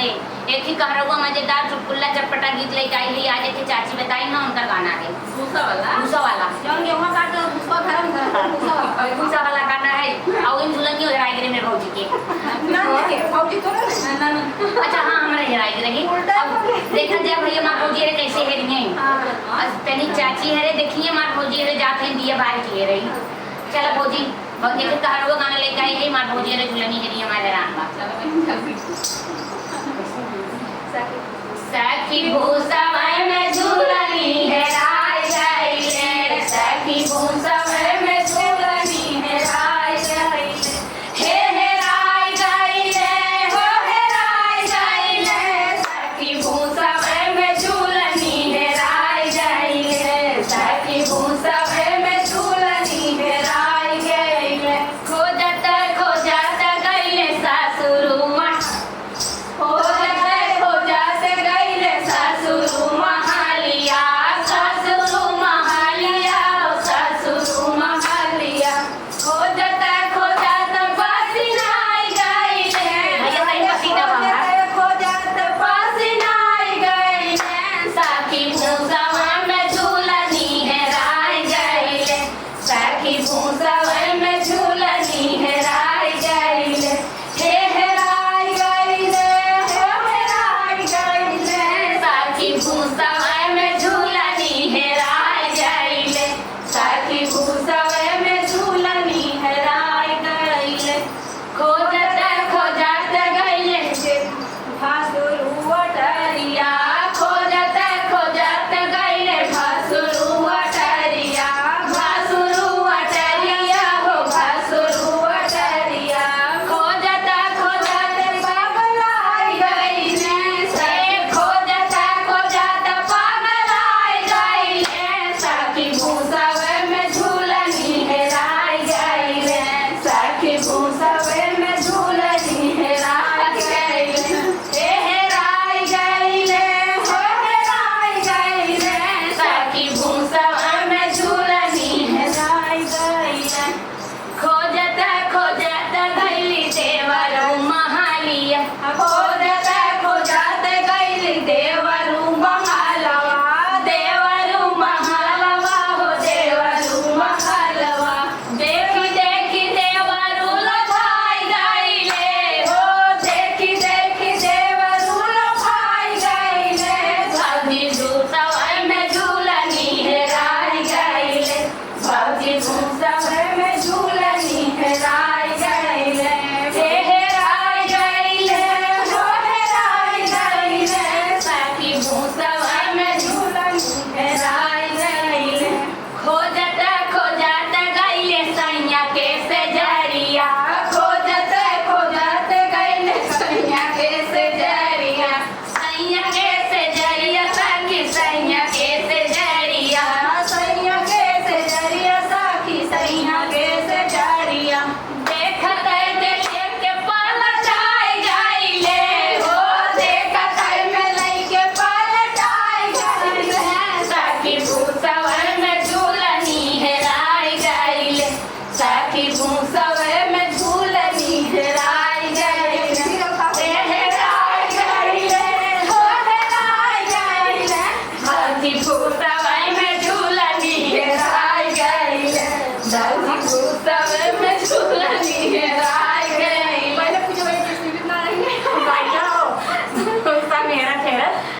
दे। एक ही कहरवा मजेदार चुटकुल्ला चटपटा गीत लेके आई है आज। एक चाची बताई ना उनका गाना है भूसा वाला जौन गेहूं काट के भूसा धरम भूसा वाला गाना है। और इन दुल्हनियो रायगरे में भौजी के ना भौजी तो ना अच्छा हाँ हमारे रायगरे की देखा जाए भैया मां भौजी रे कैसे है रही तनी चाची है देखिए मां भौजी रे जाते हैं दिया बाहर की रही। चलो भौजी भौजी के कहरवा गाना लेके आई है मां भौजी रे दुल्हनी के लिए हमारे राम बा सखी भूसा